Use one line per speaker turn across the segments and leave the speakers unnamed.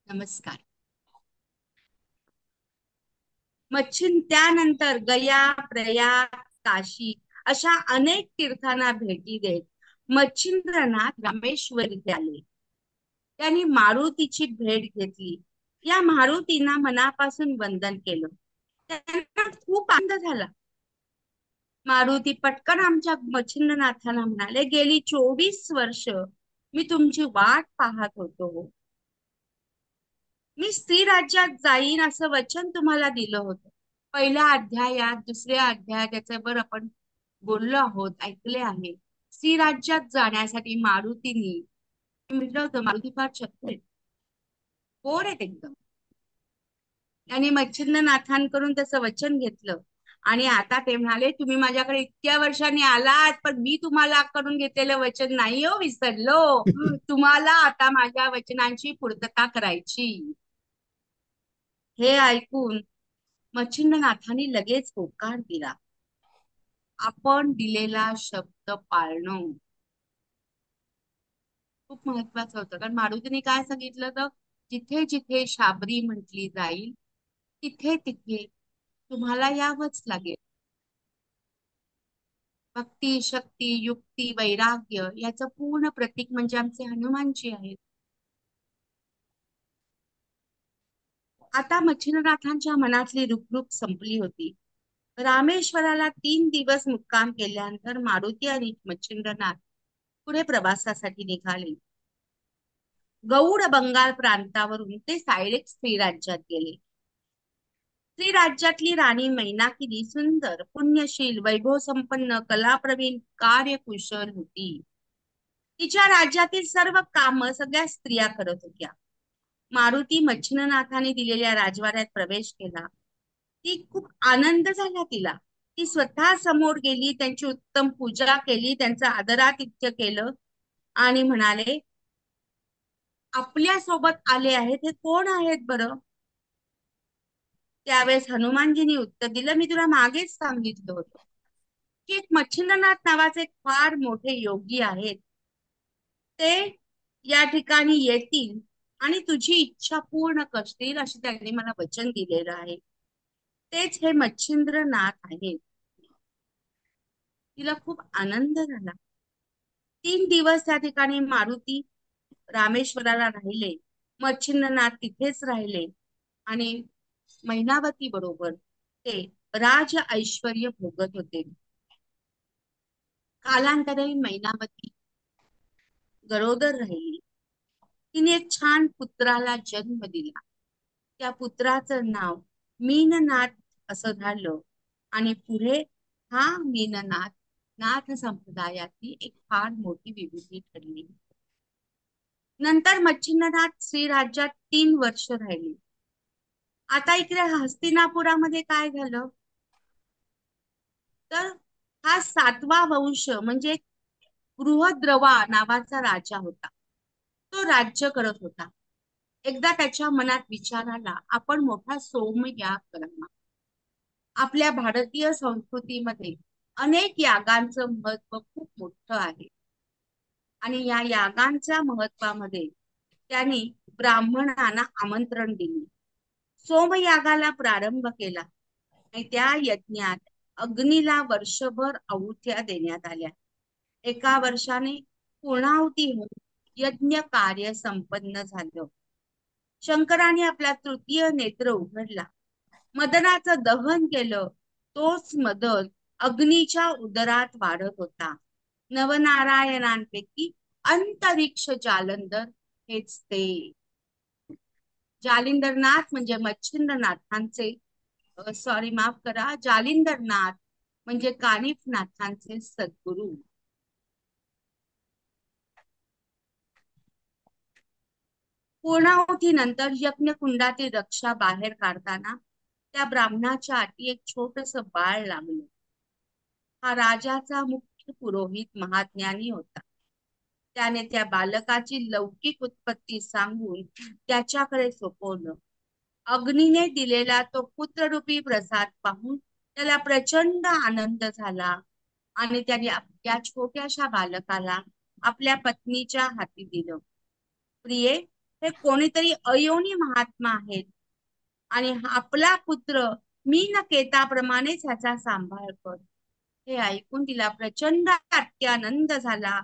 नमस्कार. त्यानंतर गया, प्रयाग, काशी अशा अनेक तीर्थांना भेटी देत मच्छिंद्रनाथ रामेश्वर इथे आले. त्यांनी मारुतीची भेट घेतली. या मारुतींना मनापासून वंदन केलं. त्यांना खूप आनंद झाला. मारुती पटकन आमच्या मच्छिंद्रनाथांना म्हणाले, गेली 24 वर्ष मी तुमची वाट पाहत होतो. मी स्त्री राज्यात जाईन असं वचन तुम्हाला दिलं होतं. पहिल्या अध्यायात, दुसऱ्या अध्यायात याच्यावर आपण बोललो आहोत, ऐकले आहे. स्त्री राज्यात जाण्यासाठी मारुतीनी म्हटलं होतं. मारुती फार चतुर आहेत, गोड आहेत एकदम. त्यांनी मच्छिंद्रनाथांकडून त्याचं वचन घेतलं. आणि आता ते म्हणाले, तुम्ही माझ्याकडे इतक्या वर्षांनी आलात, पण मी तुम्हाला कडून घेतलेलं वचन नाही हो विसरलो. तुम्हाला आता माझ्या वचनांची पूर्तता करायची. हे ऐकून मच्छिंद्रनाथांनी लगेच होकार दिला. आपण दिलेला शब्द पाळणं खूप महत्वाचं होतं. कारण मारुतीने काय सांगितलं तर, जिथे जिथे शाबरी म्हटली जाईल तिथे तिथे तुम्हाला यावंच लागेल. भक्ती, शक्ती, युक्ती, वैराग्य याचं पूर्ण प्रतीक म्हणजे आमचे हनुमानजी आहेत. आता मच्छिंद्रनाथांच्या मनातली रुखरुख संपली होती. रामेश्वराला 3 दिवस मुक्काम केल्यानंतर मारुती आणि मच्छिंद्रनाथ पुढे प्रवासासाठी निघाले. गौड बंगाल प्रांतावरून ते डायरेक्ट श्रीराज्यात गेले. श्रीराज्यातली राणी मैनाकिनी सुंदर, पुण्यशील, वैभव संपन्न, कलाप्रवीण, कार्यकुशल होती. तिच्या राज्यातील सर्व काम सगळ्या स्त्रिया करत होत्या. मारुती मच्छिंद्रनाथाने दिलेल्या राजवाड्यात प्रवेश केला. ती खूप आनंद झाला तिला. ती स्वतः समोर गेली, त्यांची उत्तम पूजा केली, त्यांचं आदरातिथ्य केलं आणि म्हणाले, आपल्या सोबत आले आहेत हे कोण आहेत बरं? त्यावेळेस हनुमानजींनी उत्तर दिलं, मी तुला मागेच सांगितलं होतं की एक मच्छिंद्रनाथ नावाचे एक फार मोठे योगी आहेत. ते या ठिकाणी येतील आणि तुझी इच्छा पूर्ण करतील अशी त्यांनी मला वचन दिलेलं आहे. तेच हे मच्छिंद्रनाथ आहेत. तिला खूप आनंद झाला. 3 दिवस त्या ठिकाणी मारुती रामेश्वराला राहिले. मच्छिंद्रनाथ तिथेच राहिले आणि मैनावती बरोबर ते राज ऐश्वर्य भोगत होते. कालांतरे मैनावती गरोदर राहिली. तिने एक छान पुत्राला जन्म दिला. त्या पुत्राचं नाव मीननाथ असं झालं आणि पुढे हा मीननाथ नाथ संप्रदायातली एक फार मोठी विभूती ठरली. नंतर मच्छिंद्रनाथ श्रीराज्यात 3 वर्ष राहिले. आता इकडे हस्तिनापुरामध्ये काय झालं तर, हा 7वा वंश म्हणजे बृहद्रवा नावाचा राजा होता. तो राज्य करत होता. एकदा त्याच्या मनात विचार आला, आपण मोठा सोमयाग करावा. आपल्या भारतीय संस्कृतीमध्ये अनेक यागांचं महत्व खूप मोठं आहे. आणि या यागांच्या महत्वामध्ये त्यांनी ब्राह्मणांना आमंत्रण दिले. सोमयागाला प्रारंभ केला आणि त्या यज्ञात अग्नीला वर्षभर आहुत्या देण्यात आल्या. एका वर्षाने पूर्णाहुती होऊन यज्ञ कार्य संपन्न झालं. शंकराने आपला तृतीय नेत्र उघडला, मदनाचं दहन केलं. तोच मदन अग्नीच्या उदरात वाढत होता. नवनारायणांपैकी अंतरिक्ष जालंधर हेच ते. जालिंदरनाथ म्हणजे मच्छिंद्रनाथांचे, सॉरी माफ करा, जालिंदरनाथ म्हणजे कानिफनाथांचे सद्गुरू. पूर्णाहुतीनंतर यज्ञकुंडातील रक्षा बाहेर काढताना त्या ब्राह्मणाच्या हाती एक छोटस बाळ लागलं. हा राजाचा मुख्य पुरोहित महाज्ञानी होता. त्याने त्या बालकाची लौकिक उत्पत्ती सांगून त्याच्याकडे सोपवलं. अग्नीने दिलेला तो पुत्ररूपी प्रसाद पाहून त्याला प्रचंड आनंद झाला आणि त्याने त्या छोट्याशा बालकाला आपल्या पत्नीच्या हाती दिलं. प्रिये, हे कोणीतरी अयोनी महात्मा आहेत आणि आपला पुत्र मी न केताप्रमाणेच ह्याचा सांभाळ कर. हे ऐकून तिला प्रचंड अत्यानंद झाला.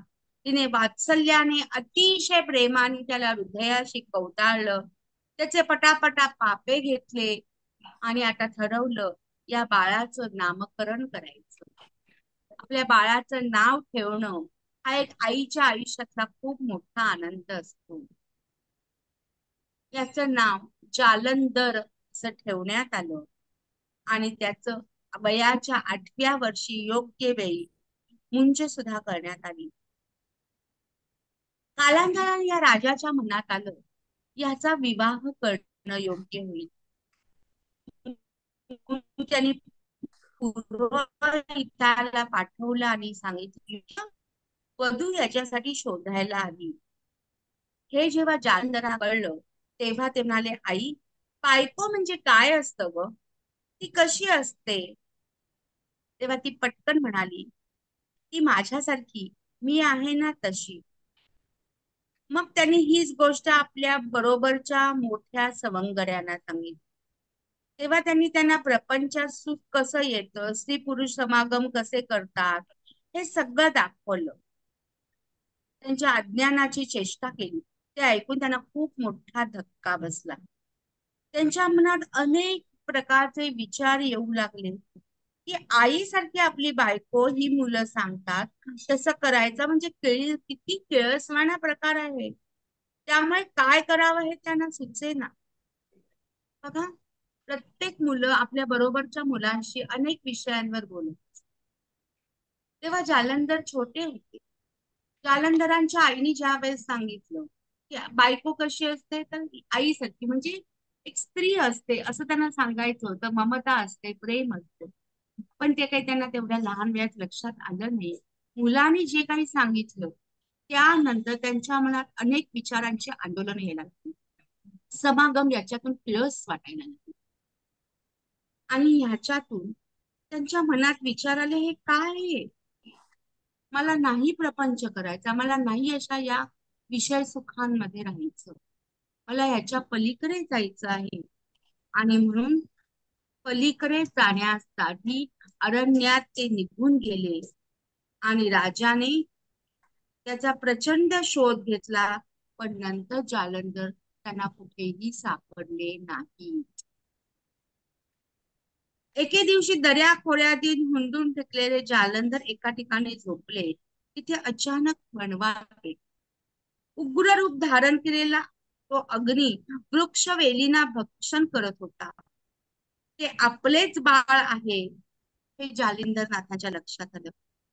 तिने वात्सल्याने अतिशय प्रेमाने त्याला हृदयाशी कवटाळलं. त्याचे पटापटा पापे घेतले आणि आता ठरवलं या बाळाचं नामकरण करायचं. आपल्या बाळाचं नाव ठेवणं हा एक आईच्या आयुष्यातला खूप मोठा आनंद असतो. याचं नाव जालंधर असं ठेवण्यात आलं आणि त्याचं वयाच्या 8व्या वर्षी योग्य वेळी मुंज सुद्धा करण्यात आली. कालांतराने या राजाच्या मनात आलं याचा विवाह करणं योग्य होईल. त्यांनी पुरोहिताला पाठवलं आणि सांगितलं वधू याच्यासाठी शोधायला आली. हे जेव्हा जालंधरला कळलं तेव्हा ते म्हणाले, आई, बायको म्हणजे काय असतं ग? ती कशी असते? तेव्हा ती पटकन म्हणाली, ती माझ्यासारखी, मी आहे ना तशी. मग त्यांनी हीच गोष्ट आपल्या बरोबरच्या मोठ्या सवंगड्यांना सांगितली. तेव्हा त्यांना प्रपंचात सुख कसं येतं, स्त्री पुरुष समागम कसे करतात, हे सगळं दाखवलं. त्यांच्या अज्ञानाची चेष्टा केली. ते ऐकून त्यांना खूप मोठा धक्का बसला. त्यांच्या मनात अनेक प्रकारचे विचार येऊ लागले की आईसारखी आपली बायको ही मुलं सांगतात तसं करायचं म्हणजे किती किळसवाणा प्रकार आहे. त्यामुळे काय करावं हे त्यांना सुचेना. बघा, प्रत्येक मुलं आपल्या बरोबरच्या मुलांशी अनेक विषयांवर बोलत. तेव्हा जालंधर छोटे होते. जालंधरांच्या आईने ज्या वेळेस सांगितलं की बायको कशी असते तर आईसारखी म्हणजे एक स्त्री असते असं त्यांना सांगायचं होतं. ममता असते, प्रेम असते. पण ते काही त्यांना तेवढ्या लहान वयात लक्षात आलं नाही. मुलांनी जे काही सांगितलं त्यानंतर त्यांच्या मनात अनेक विचारांचे आंदोलन यायला लागले. समागम याच्यातून किळस वाटायला लागली आणि ह्याच्यातून त्यांच्या मनात विचार आले, हे काय आहे? मला नाही प्रपंच करायचा, मला नाही अशा या विषय सुखांमध्ये राहायचं, मला ह्याच्या पलीकडे जायचं आहे. आणि म्हणून पलीकडे जाण्यासाठी अरण्यात ते निघून गेले आणि राजाने त्याचा प्रचंड शोध घेतला. पण नंतर जालंधर त्यांना कुठेही सापडले नाही. एके दिवशी दर्या खोऱ्यातील हुंदून फेकलेले जालंधर एका ठिकाणी झोपले. तिथे अचानक वणवा पेटला. उग्र रूप धारण केलेला तो अग्नी वृक्ष वेलीना भक्षण करत होता. ते आपलेच बाळ आहे हे जालिंदर नाथाच्या लक्षात आलं.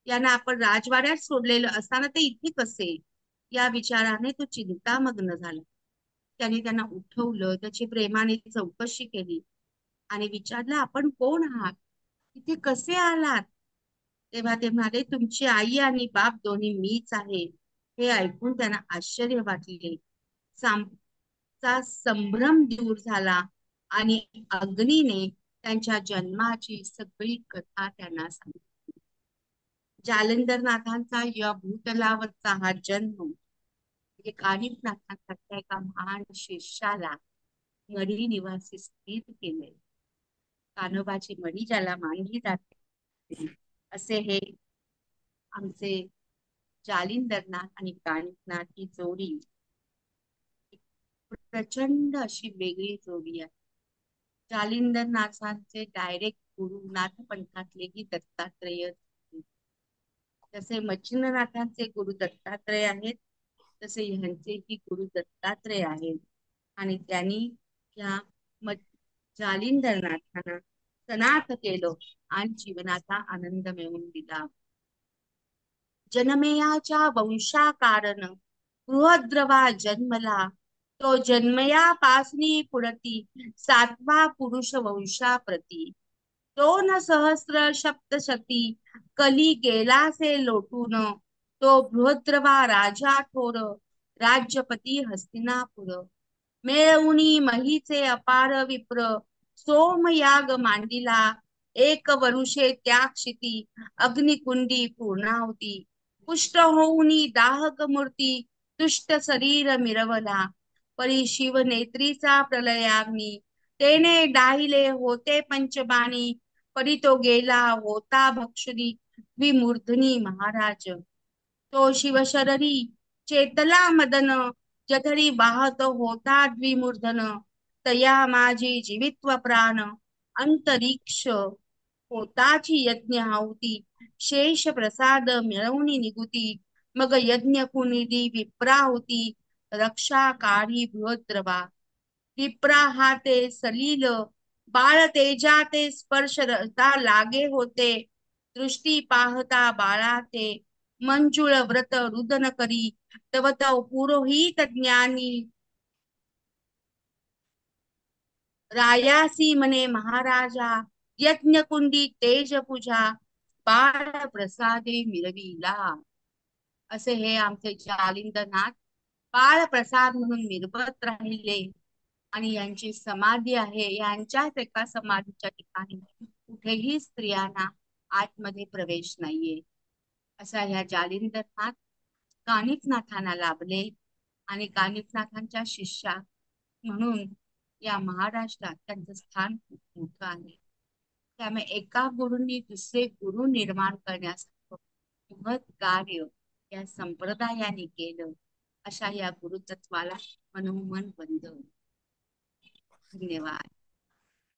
यांना आपण राजवाड्यात सोडलेलं असताना ते इथे कसे? या विचाराने तो चिंतामग्न झाला. त्याने त्यांना उठवलं, त्याची प्रेमाने चौकशी केली आणि विचारलं, आपण कोण आहात, इथे कसे आलात? तेव्हा ते म्हणाले, तुमची आई आणि बाप दोन्ही मीच आहे. हे ऐकून त्यांना आश्चर्य वाटले. चा संभ्रम दूर झाला आणि अग्नीने त्यांच्या जन्माची सगळी कथा त्यांना सांगितली. जालंधरनाथांचा या भूतलावरचा हा जन्म म्हणजे कानिफनाथांसारख्या एका महान शिष्याला मढी निवासी स्थित केले. कान्होबाची मढी ज्याला मानली जाते असे हे आमचे जालिंदरनाथ आणि कानिफनाथ ही जोडी प्रचंड अशी वेगळी जोडी आहे. जालिंदरनाथांचे डायरेक्ट गुरु नाथ पंथातलेही दत्तात्रेय. जसे मच्छिंद्रनाथांचे गुरु दत्तात्रेय आहेत तसे ह्यांचेही गुरु दत्तात्रेय आहेत. आणि त्यांनी या जालिंदरनाथांना सनाथ केलं आणि जीवनाचा आनंद मिळवून दिला. जनमेयाच्या वंशाकारण बृहद्रवा जन्मला. तो जन्मयापासनी पुढती 7वा पुरुष वंशाप्रती. 2 सहस्र सप्तशती कली गेलासे लोटून. तो बृहद्रवा राजा थोर राज्यपती हस्तिनापुर. मिळवुनी महीचे अपार विप्र सोमयाग मांडिला. 1 वरुषे त्या क्षिती अग्निकुंडी पूर्णावती. पुष्ट होऊनी दाहक मूर्ती तुष्ट शरीर मिरवला. परी शिव नेत्रीचा प्रलयाग्नी, तेने डाहिले होते पंचबाणी, परी तो गेला होता भक्षुनी, विमूर्धनी महाराज. तो शिवशररी चेतला मदन, जठरी वाहत होता द्विमूर्धन, तया माझी जीवित्व प्राण, अंतरिक्ष पोताची यज्ञ आहुती, शेष प्रसाद मिळवणी निगुती, मग यज्ञ कुनिदी विप्राहुती, रक्षाकारी बृहद्रवा. विप्रा हाते सलील, बाळ तेजा ते स्पर्श रता लागे होते, दृष्टी पाहता बाळा ते, मंजुळ व्रत रुदन करी, तव तव पुरोहित ज्ञानी, रायासी म्हणे महाराजा, यज्ञकुंडी तेज पूजा, बाळ प्रसादे मिरविला. असे हे आमचे जालिंदनाथ बाळ प्रसाद म्हणून मिरवत राहिले. आणि यांची समाधी आहे, यांच्याच एका समाधीच्या ठिकाणी कुठेही स्त्रियांना आतमध्ये प्रवेश नाहीये. असा ह्या जालिंदरनाथ कानिफनाथांना लाभले आणि कानिफनाथांच्या शिष्या म्हणून या महाराष्ट्रात त्यांचं स्थान खूप मोठं आहे. त्यामुळे एका गुरूंनी दुसरे गुरु निर्माण करण्यासाठी बृहत कार्य या संप्रदायाने केलं. अशा या गुरुतत्वाला मनोमन वंदन. धन्यवाद.